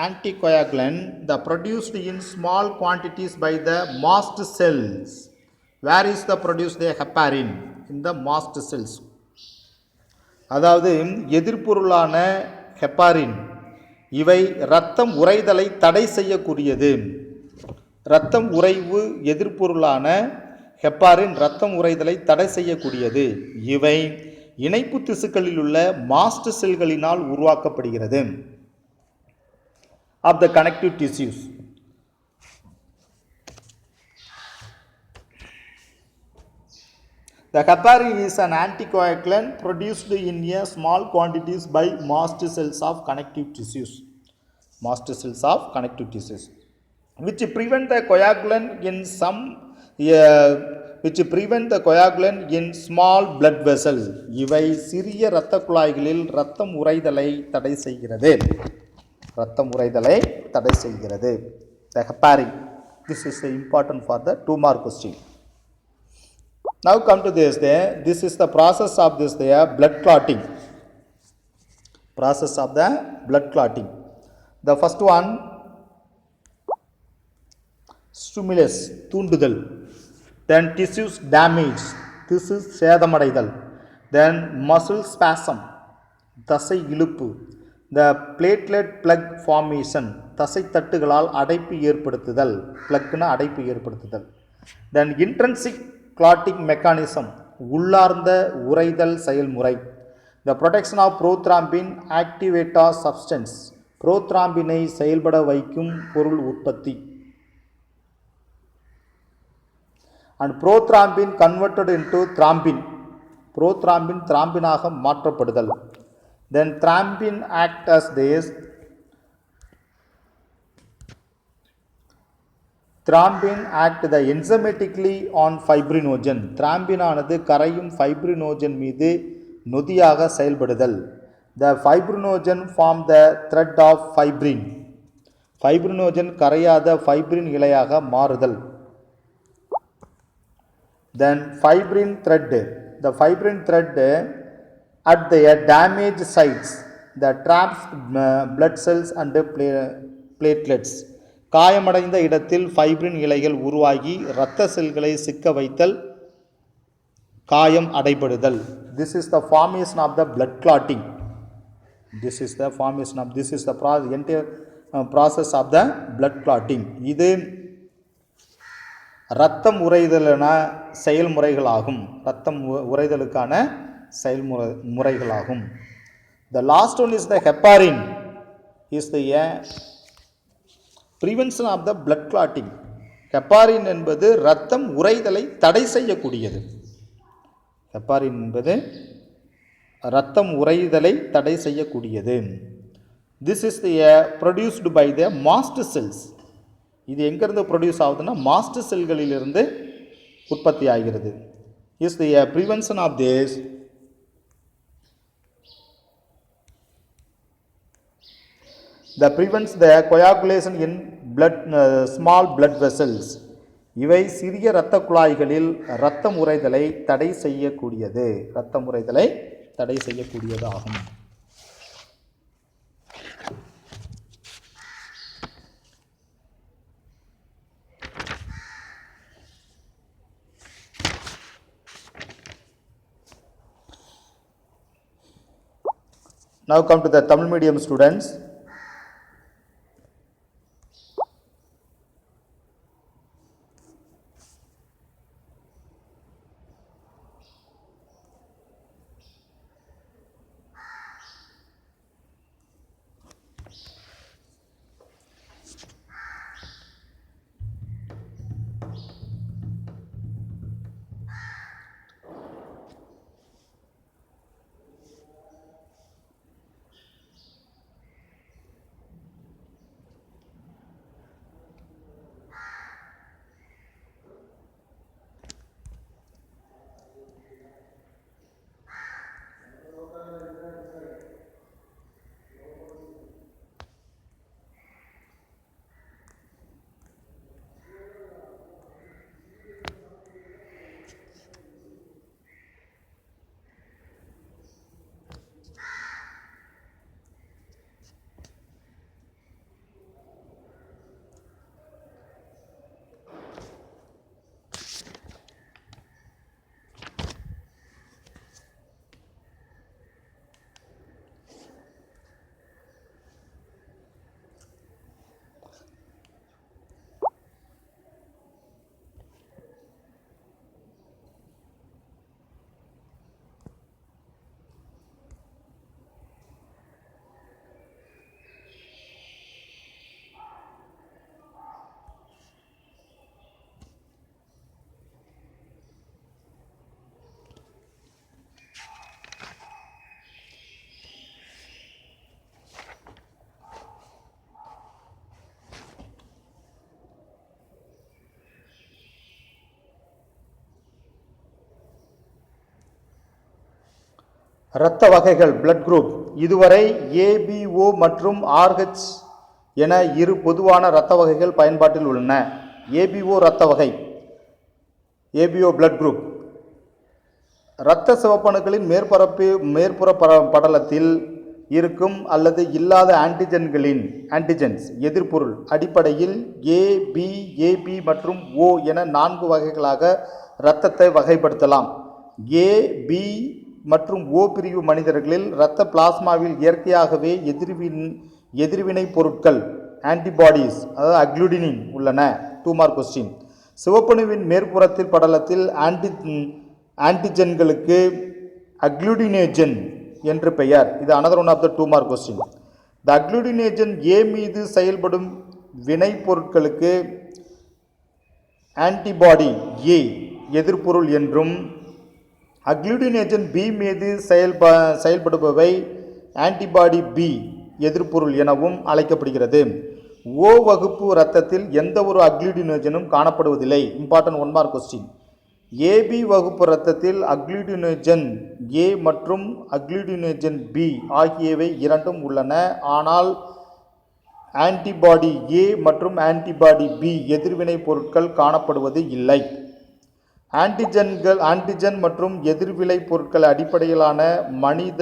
A: anticoagulant that produced in small quantities by the mast cells. Where is the produced the heparin? In the mast cells. அதாவது எதிர்பொருளான heparin இவை இரத்தம் உறைதலை தடை செய்யக்கூடியது. இரத்தம் உறைவு எதிர்பொருளான heparin இரத்தம் உறைதலை தடை செய்யக்கூடியது. இவை இணைப்பு திசுக்களில் உள்ள மாஸ்ட் செல்களினால் உருவாக்கப்படுகிறது. Of the connective tissues. The heparin is an anticoagulant produced in a small quantities by mast cells of connective tissues. Mast cells of connective tissues, which prevent the coagulation in small blood vessels. இவை சிறிய இரத்த குழாய்களில் இரத்தம் உறைதலை தடை செய்கிறது. இரத்தம் உறைதலை தடை செய்கிறது. The heparin. This is important for the 2 mark question. Now come to this. This is the process of this blood clotting. Process of the blood clotting. The first one, stimulus, தூண்டுதல். Then tissues damage, tissues சேதமடைதல். Then muscle spasm, தசை இழுப்பு. The platelet plug formation, தசை தட்டுகளால் அடைப்பு ஏற்படுத்துதல். பிளக்னா அடைப்பு ஏற்படுத்துதல். Then intrinsic clotting mechanism, உள்ளார்ந்த உறைதல் செயல்முறை. The protection of prothrombin activator substance, புரோத்ராம்பினை செயல்பட வைக்கும் பொருள் உற்பத்தி. And prothrombin converted into thrombin, prothrombin thrombinaக மாற்றப்படுதல். Then thrombin act as this. Thrombin act the enzymatically on fibrinogen. Thrombin ஆனது கரையும் fibrinogen மீது நொதியாக செயல்படுதல். The fibrinogen form the thread of fibrin. Fibrinogen கரையாத fibrin இழையாக மாறுதல். Then fibrin thread. The fibrin thread at the damaged sites, the traps blood cells and platelets. காயமடைந்த இடத்தில் fibrin இழைகள் உருவாகி இரத்த செல்களை சிக்க வைத்தல், காயம் அடைபடுதல். This is the formation of the blood clotting. This is the entire process of the blood clotting. இது இரத்தம் உறைதலான செயல்முறைகளாகும். இரத்தம் உறைதலுக்கான செயல்முறைகளாகும். The last one is the heparin, is the prevention of the blood clotting. Heparin என்பது இரத்தம் உறைதலை தடை செய்யக்கூடியது. Heparin என்பது இரத்தம் உறைதலை தடை செய்யக்கூடியது. This is the produced by the mast cells. இது எங்கிருந்து ப்ரொடியூஸ் ஆகுதுன்னா மாஸ்ட் செல்களிலிருந்து உற்பத்தி ஆகிறது. Is the prevention of this that prevents the coagulation in blood small blood vessels. இவை சிறிய இரத்த குழாய்களில் இரத்தம் உறைதலை தடை செய்யக்கூடியது. இரத்தம் உறைதலை தடை செய்யக்கூடியது ஆகும். Now come to the Tamil medium students. இரத்த வகைகள் பிளட் குரூப். இதுவரை ஏபிஓ மற்றும் ஆர்ஹெச் என இரு பொதுவான இரத்த வகைகள் பயன்பாட்டில் உள்ளன. ஏபிஓ இரத்த வகை, ஏபிஓ பிளட் குரூப். இரத்த சிவப்பணுக்களின் மேற்புற படலத்தில் இருக்கும் அல்லது இல்லாத ஆன்டிஜென்ஸ் எதிர்ப்பொருள் அடிப்படையில் ஏபி மற்றும் ஓ என 4 வகைகளாக இரத்தத்தை வகைப்படுத்தலாம். ஏபி மற்றும் ஓ பிரிவு மனிதர்களில் இரத்த பிளாஸ்மாவில் இயற்கையாகவே எதிர்வினை பொருட்கள் ஆன்டிபாடிஸ் அதாவது அக்ளூடினின் உள்ளன. 2 மார்க் கொஸ்டின். சிவப்பணுவின் மேற்புறத்தில் படலத்தில் ஆன்டிஜென்களுக்கு அக்ளூடினேஜன் என்று பெயர். இது another one of the 2 mark question. The agglutinogen A மீது செயல்படும் வினை பொருட்களுக்கு ஆன்டிபாடி ஏ எதிர்ப்பொருள் என்றும், அக்ளூடினேஜன் பி மீது செயல்படுபவை ஆன்டிபாடி பி எதிர்ப்பொருள் எனவும் அழைக்கப்படுகிறது. ஓ வகுப்பு இரத்தத்தில் எந்த ஒரு அக்ளூடினேஜனும் காணப்படுவதில்லை. Important 1 mark question. ஏபி வகுப்பு இரத்தத்தில் அக்ளூடினேஜன் ஏ மற்றும் அக்ளூடினேஜன் பி ஆகியவை இரண்டும் உள்ளன. ஆனால் ஆன்டிபாடி ஏ மற்றும் ஆன்டிபாடி பி எதிர்வினை பொருட்கள் காணப்படுவது இல்லை. ஆன்டிஜன் மற்றும் எதிர்வினை பொருட்கள் அடிப்படையிலான மனித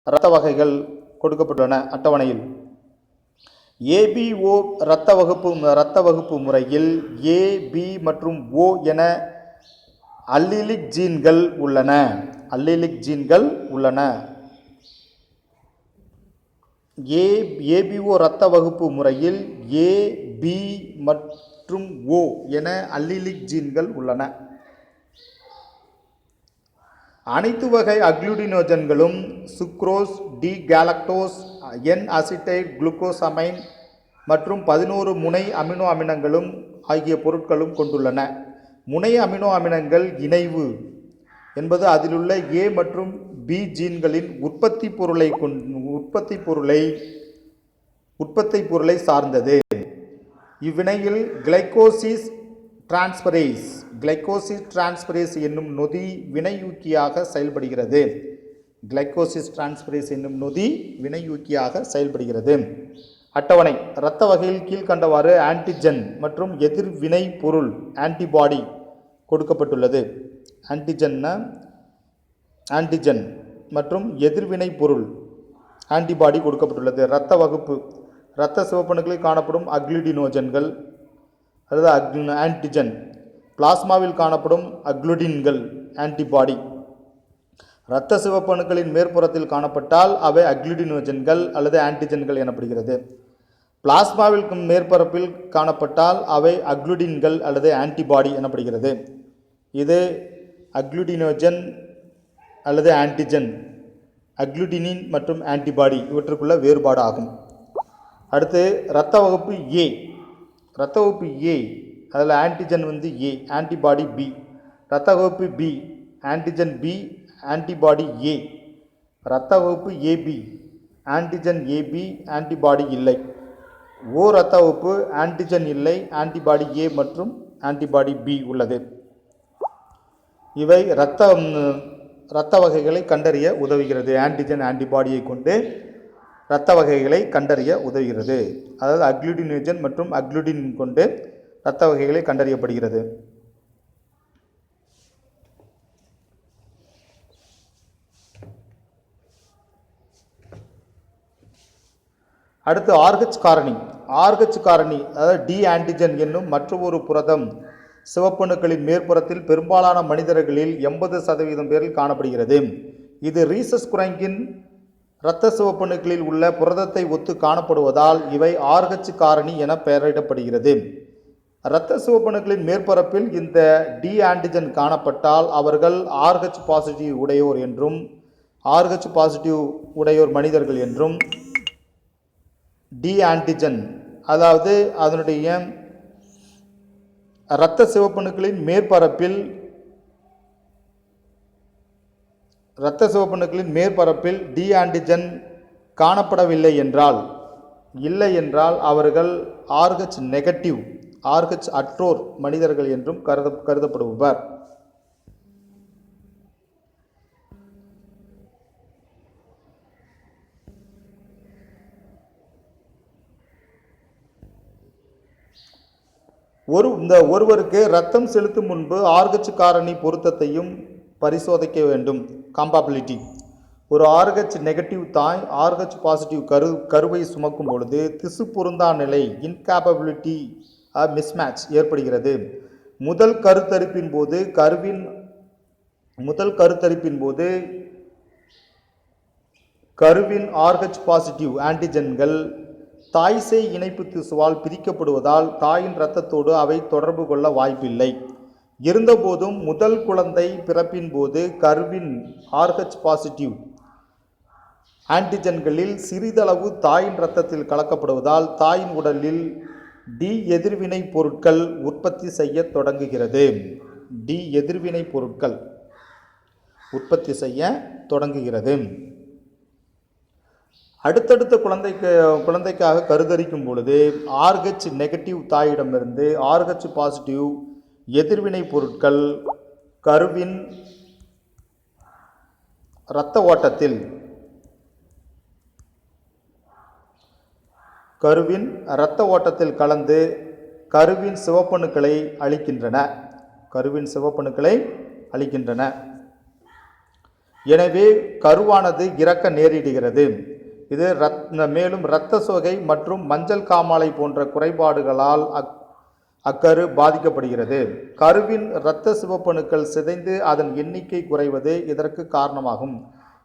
A: இரத்த வகைகள் கொடுக்கப்பட்டுள்ளன அட்டவணையில். ஏபிஓ இரத்த வகுப்பு முறையில் ஏ, பி மற்றும் ஓ என அல்லீலிக் ஜீன்கள் உள்ளன. ஏபிஓ இரத்த வகுப்பு முறையில் ஏ, பி மற்றும் ஓ என அல்லீலிக் ஜீன்கள் உள்ளன. அனைத்து வகை அக்ளூடினோஜன்களும் sucrose, D galactose, N acetyl glucosamine மற்றும் 11 முனை அமினோ அமிலங்களும் ஆகிய பொருட்களும் கொண்டுள்ளன. முனை அமினோ அமிலங்கள் இணைவு என்பது அதிலுள்ள ஏ மற்றும் பி ஜீன்களின் உற்பத்தி பொருளை சார்ந்தது. இவ்வினையில் கிளைகோசிஸ் டிரான்ஸ்பரேஸ் கிளைகோசிஸ் டிரான்ஸ்பரேஸ் என்னும் நொதி வினையூக்கியாக செயல்படுகிறது. கிளைகோசிஸ் டிரான்ஸ்பரேஸ் என்னும் நொதி வினையூக்கியாக செயல்படுகிறது. அட்டவணை இரத்த வகையில் கீழ்கண்டவாறு ஆன்டிஜன் மற்றும் எதிர்வினை பொருள் ஆன்டிபாடி கொடுக்கப்பட்டுள்ளது. ஆன்டிஜன் மற்றும் எதிர்வினை பொருள் ஆன்டிபாடி கொடுக்கப்பட்டுள்ளது. இரத்த வகுப்பு இரத்த சிவப்பணுக்களில் காணப்படும் அக்ளூடினோஜன்கள் அல்லது ஆன்டிஜன். பிளாஸ்மாவில் காணப்படும் அக்ளூடின்கள் ஆன்டிபாடி. இரத்த சிவப்பணுக்களின் மேற்புறத்தில் காணப்பட்டால் அவை அக்ளூடினோஜன்கள் அல்லது ஆன்டிஜன்கள் எனப்படுகிறது. பிளாஸ்மாவில் மேற்பரப்பில் காணப்பட்டால் அவை அக்ளூடின்கள் அல்லது ஆன்டிபாடி எனப்படுகிறது. இது அக்ளூடினோஜன் அல்லது ஆன்டிஜன், அக்ளூடினின் மற்றும் ஆன்டிபாடி இவற்றுக்குள்ள வேறுபாடு ஆகும். அடுத்து இரத்த வகுப்பு ஏ. இரத்த வகுப்பு ஏ அதில் ஆன்டிஜன் ஏ, ஆன்டிபாடி பி. இரத்த வகுப்பு B antigen B, antibody A. இரத்த வகுப்பு ஏபி ஆன்டிஜன் ஏபி, ஆன்டிபாடி இல்லை. ஓ இரத்த வகுப்பு ஆன்டிஜன் இல்லை, ஆன்டிபாடி ஏ மற்றும் ஆன்டிபாடி பி உள்ளது. இவை இரத்த வகைகளை கண்டறிய உதவுகிறது. ஆன்டிஜன் ஆன்டிபாடியை கொண்டு இரத்த வகைகளை கண்டறிய உதவுகிறது. அதாவது அக்ளூடினோஜன் மற்றும் அக்ளூடின் கொண்டு இரத்த வகைகளை கண்டறியப்படுகிறது. அடுத்து ஆர்ஹெச் காரணி. ஆர்ஹெச் காரணி அதாவது டி ஆன்டிஜன் என்னும் மற்றொரு புரதம் சிவப்பணுக்களின் மேற்புறத்தில் பெரும்பாலான மனிதர்களில் 80% பேரில் காணப்படுகிறது. இது ரீசஸ் குரங்கின் இரத்த சிவப்பணுக்களில் உள்ள புரதத்தை ஒத்து காணப்படுவதால் இவை ஆர்ஹெச் காரணி என பெயரிடப்படுகிறது. இரத்த சிவப்பணுக்களின் மேற்பரப்பில் இந்த டி ஆன்டிஜன் காணப்பட்டால் அவர்கள் ஆர்ஹெச் பாசிட்டிவ் உடையோர் என்றும், ஆர்ஹெச் பாசிட்டிவ் உடையோர் மனிதர்கள் என்றும், டி ஆன்டிஜன் அதாவது அதனுடைய இரத்த சிவப்பணுக்களின் மேற்பரப்பில் டி ஆன்டிஜன் காணப்படவில்லை என்றால், இல்லை என்றால் அவர்கள் ஆர்ஹெச் நெகட்டிவ், ஆர்ஹெச் அற்றோர் மனிதர்கள் என்றும் கருதப்படுவர். ஒருவருக்கு ரத்தம் செலுத்தும் முன்பு ஆர்ஹெச் காரணி பொருத்தத்தையும் பரிசோதிக்க வேண்டும். காம்பபிலிட்டி. ஒரு ஆர்ஹெச் நெகட்டிவ் தாய் ஆர்ஹெச் பாசிட்டிவ் கருவை சுமக்கும் பொழுது திசு பொருந்தா நிலை இன்காப்பபிலிட்டி மிஸ்மேட்ச் ஏற்படுகிறது. முதல் கருத்தரிப்பின் போது கருவின் ஆர்ஹெச் பாசிட்டிவ் ஆன்டிஜன்கள் தாய்சேய் இணைப்பு திசுவால் பிரிக்கப்படுவதால் தாயின் இரத்தத்தோடு அவை தொடர்பு கொள்ள வாய்ப்பில்லை. இருந்தபோதும் முதல் குழந்தை பிறப்பின் போது கருவின் ஆர்ஹெச் பாசிட்டிவ் ஆன்டிஜன்களில் சிறிதளவு தாயின் இரத்தத்தில் கலக்கப்படுவதால் தாயின் உடலில் டி எதிர்வினை பொருட்கள் உற்பத்தி செய்ய தொடங்குகிறது. டி எதிர்வினை பொருட்கள் உற்பத்தி செய்ய தொடங்குகிறது. அடுத்தடுத்த குழந்தைக்காக கருத்தரிக்கும் பொழுது ஆர்ஹெச் நெகட்டிவ் தாயிடமிருந்து ஆர்ஹெச் பாசிட்டிவ் எதிர்வினை பொருட்கள் கருவின் இரத்த ஓட்டத்தில் கலந்து கருவின் சிவப்பணுக்களை அளிக்கின்றன. எனவே கருவானது இறக்க நேரிடுகிறது. இது மேலும் இரத்த சோகை மற்றும் மஞ்சள் காமாலை போன்ற குறைபாடுகளால் அக்கரு பாதிக்கப்படுகிறது. கருவின் இரத்த சிவப்பணுக்கள் சிதைந்து அதன் எண்ணிக்கை குறைவது இதற்கு காரணமாகும்.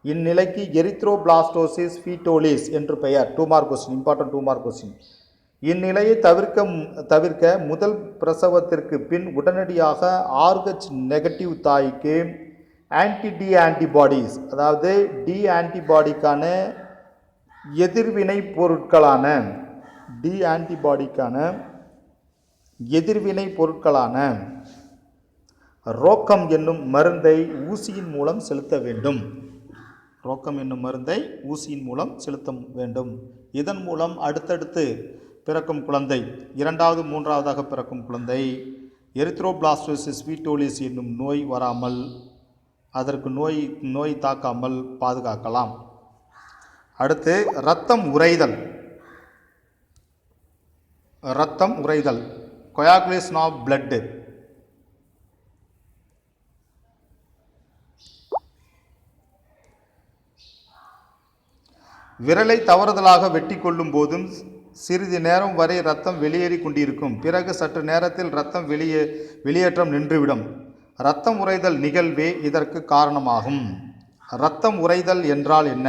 A: இந்நிலைக்கு எரித்ரோபிளாஸ்டோசிஸ் ஃபீட்டோலிஸ் என்று பெயர். 2 mark question, important 2 mark question. இந்நிலையை தவிர்க்க முதல் பிரசவத்திற்கு பின் உடனடியாக ஆர்ஹெச் நெகட்டிவ் தாய்க்கு டி ஆன்டிபாடிஸ் அதாவது டி ஆன்டிபாடிக்கான எதிர்வினை பொருட்களான ரோக்கம் என்னும் மருந்தை ஊசியின் மூலம் செலுத்த வேண்டும். இதன் மூலம் அடுத்தடுத்து பிறக்கும் குழந்தை, 2வது 3வதாக பிறக்கும் குழந்தை எரித்ரோபிளாஸ்டோசிஸ் வீட்டோலிஸ் என்னும் நோய் வராமல் அதற்கு நோய் தாக்காமல் பாதுகாக்கலாம். அடுத்து இரத்தம் உறைதல் coagulation of blood. விரலை தவறுதலாக வெட்டி கொள்ளும் போதும் சிறிது நேரம் வரை இரத்தம் வெளியேறி கொண்டிருக்கும். பிறகு சற்று நேரத்தில் இரத்தம் வெளியேற்றம் நின்றுவிடும். இரத்தம் உறைதல் நிகழ்வே இதற்கு காரணமாகும். இரத்தம் உறைதல் என்றால் என்ன?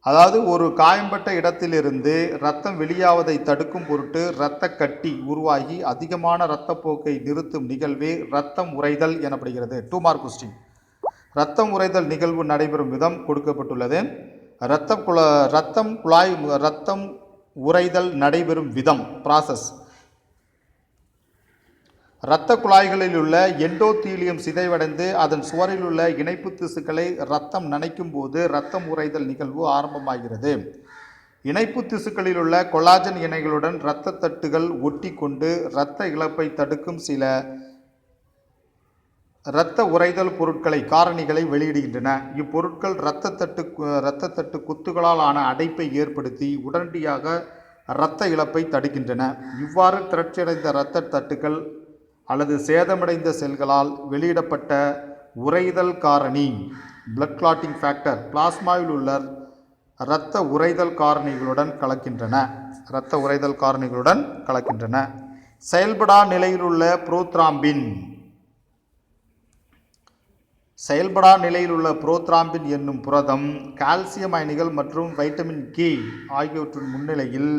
A: அதாவது ஒரு காயம்பட்ட இடத்திலிருந்து இரத்தம் வெளியாவதை தடுக்கும் பொருட்டு இரத்த கட்டி உருவாகி அதிகமான இரத்தப்போக்கை நிறுத்தும் நிகழ்வே இரத்தம் உறைதல் எனப்படுகிறது. 2 மார்க் கொஸ்டின். இரத்தம் உறைதல் நிகழ்வு நடைபெறும் விதம் கொடுக்கப்பட்டுள்ளது. இரத்தம் உறைதல் நடைபெறும் விதம் ப்ராசஸ். இரத்த குழாய்களில் உள்ள எண்டோதீலியம் சிதைவடைந்து அதன் சுவரில் உள்ள இணைப்பு திசுக்களை இரத்தம் நனைக்கும் போது இரத்தம் உறைதல் நிகழ்வு ஆரம்பமாகிறது. இணைப்பு திசுக்களில் உள்ள கொலாஜன் இணைகளுடன் இரத்த தட்டுகள் ஒட்டி கொண்டு இரத்த இழப்பை தடுக்கும் சில இரத்த உறைதல் பொருட்களை காரணிகளை வெளியிடுகின்றன. இப்பொருட்கள் இரத்த தட்டு குத்துகளால் ஆன அடைப்பை ஏற்படுத்தி உடனடியாக இரத்த இழப்பை தடுக்கின்றன. இவ்வாறு திரட்சியடைந்த இரத்த தட்டுகள் அல்லது சேதமடைந்த செல்களால் வெளியிடப்பட்ட உறைதல் காரணி பிளட் கிளாட்டிங் ஃபேக்டர் பிளாஸ்மாவில் உள்ள இரத்த உறைதல் காரணிகளுடன் கலக்கின்றன. செயல்படா நிலையிலுள்ள புரோத்ராம்பின் என்னும் புரதம் கால்சியம் அயனிகள் மற்றும் வைட்டமின் கே ஆகியவற்றின் முன்னிலையில்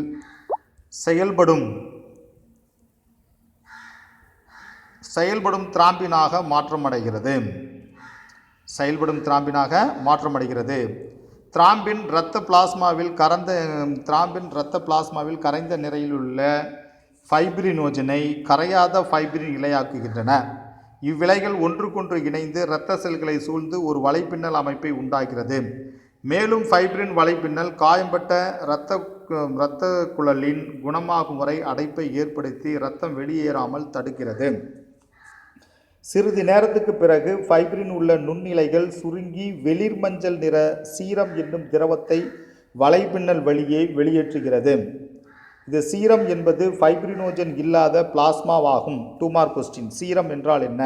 A: செயல்படும் திராம்பினாக மாற்றமடைகிறது. திராம்பின் இரத்த பிளாஸ்மாவில் கரைந்த நிறையிலுள்ள ஃபைப்ரினோஜனை கரையாத ஃபைப்ரின் இழையாக்குகின்றன. இவ்விலைகள் ஒன்றுக்கொன்று இணைந்து இரத்த செல்களை சூழ்ந்து ஒரு வலைப்பின்னல் அமைப்பை உண்டாகிறது. மேலும் ஃபைப்ரின் வலைப்பின்னல் காயம்பட்ட இரத்த குழலின் குணமாகும் வரை அடைப்பை ஏற்படுத்தி இரத்தம் வெளியேறாமல் தடுக்கிறது. சிறிது நேரத்துக்கு பிறகு ஃபைப்ரின் உள்ள நுண்ணிலைகள் சுருங்கி வெளிர் மஞ்சள் நிற சீரம் என்னும் திரவத்தை வலைப்பின்னல் வழியே வெளியேற்றுகிறது. இது சீரம் என்பது ஃபைப்ரினோஜன் இல்லாத பிளாஸ்மாவாகும். 2 மார்க் கொஸ்டின். சீரம் என்றால் என்ன?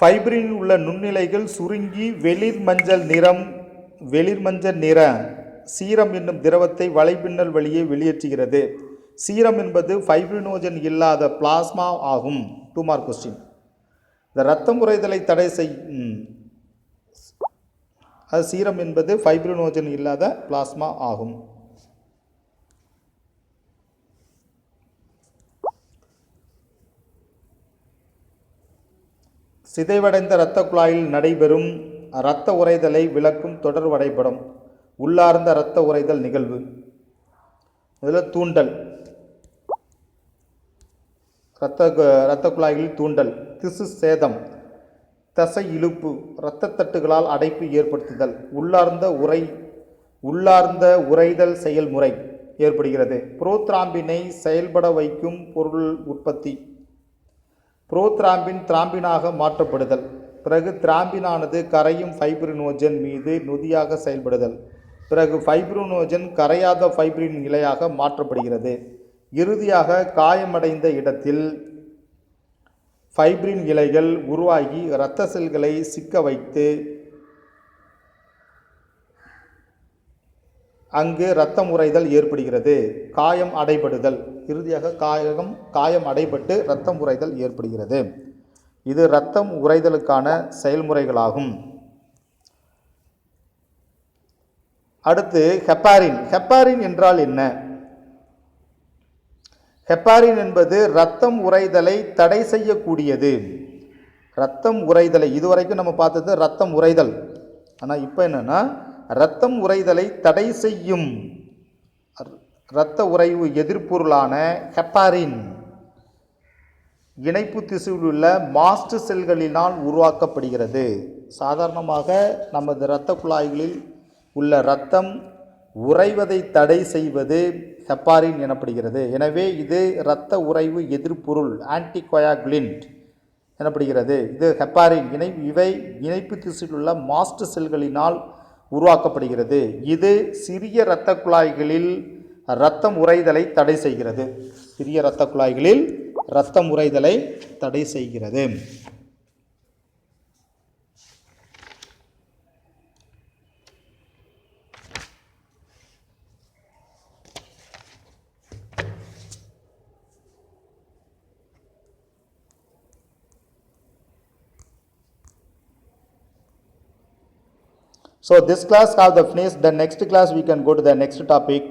A: ஃபைப்ரின் உள்ள நுண்ணிலைகள் சுருங்கி வெளிர் மஞ்சள் நிற சீரம் என்னும் திரவத்தை வலைப்பின்னல் வழியே வெளியேற்றுகிறது. சீரம் என்பது ஃபைப்ரினோஜன் இல்லாத பிளாஸ்மா ஆகும். 2 மார்க் கொஸ்டின். இந்த இரத்தம் உறைதலை தடை சீரம் என்பது ஃபைப்ரினோஜன் இல்லாத பிளாஸ்மா ஆகும். சிதைவடைந்த இரத்த குழாயில் நடைபெறும் இரத்த உறைதலை விளக்கும் தொடர் வரைபடம். உள்ளார்ந்த இரத்த உறைதல் நிகழ்வு. இதில் தூண்டல், இரத்த குழாய்களில் தூண்டல், திசு சேதம், தசை இழுப்பு, இரத்த தட்டுகளால் அடைப்பு ஏற்படுத்துதல், உள்ளார்ந்த உறைதல் செயல்முறை ஏற்படுகிறது. புரோத்ராம்பினை செயல்பட வைக்கும் பொருள் உற்பத்தி. புரோத்ராம்பின் திராம்பினாக மாற்றப்படுதல். பிறகு திராம்பினானது கரையும் ஃபைப்ரினோஜன் மீது நொதியாக செயல்படுதல். பிறகு ஃபைப்ரினோஜன் கரையாத ஃபைப்ரின் இழையாக மாற்றப்படுகிறது. இறுதியாக காயமடைந்த இடத்தில் ஃபைப்ரின் இழைகள் உருவாகி இரத்த செல்களை சிக்க வைத்து அங்கு இரத்தம் உறைதல் ஏற்படுகிறது. காயம் அடைபடுதல். இறுதியாக காயம் அடைபட்டு இரத்தம் உறைதல் ஏற்படுகிறது. இது இரத்தம் உறைதலுக்கான செயல்முறைகளாகும். அடுத்து ஹெப்பாரின். ஹெப்பாரின் என்றால் என்ன? ஹெப்பாரின் என்பது இரத்தம் உறைதலை தடை செய்யக்கூடியது. இரத்தம் உறைதலை இதுவரைக்கும் நம்ம பார்த்தது இரத்தம் உறைதல். ஆனால் இப்போ என்னன்னா இரத்தம் உறைதலை தடை செய்யும் இரத்த உறைவு எதிர்ப்பொருளான ஹெப்பாரின் இணைப்பு திசுவில் உள்ள மாஸ்ட் செல்களினால் உருவாக்கப்படுகிறது. சாதாரணமாக நமது இரத்த குழாய்களில் உள்ள இரத்தம் உறைவதை தடை செய்வது ஹெப்பாரின் எனப்படுகிறது. எனவே இது இரத்த உறைவு எதிர்ப்பொருள் ஆன்டிகோயாகுலின்ட் எனப்படுகிறது. இது ஹெப்பாரின் இவை இணைப்பு திசுவில் உள்ள மாஸ்ட் செல்களினால் உருவாக்கப்படுகிறது. இது சிறிய இரத்த குழாய்களில் இரத்தம் உறைதலை தடை செய்கிறது. சிறிய இரத்த குழாய்களில் இரத்தம் உறைதலை தடை செய்கிறது. So this class have the finished. The next class we can go to the next topic.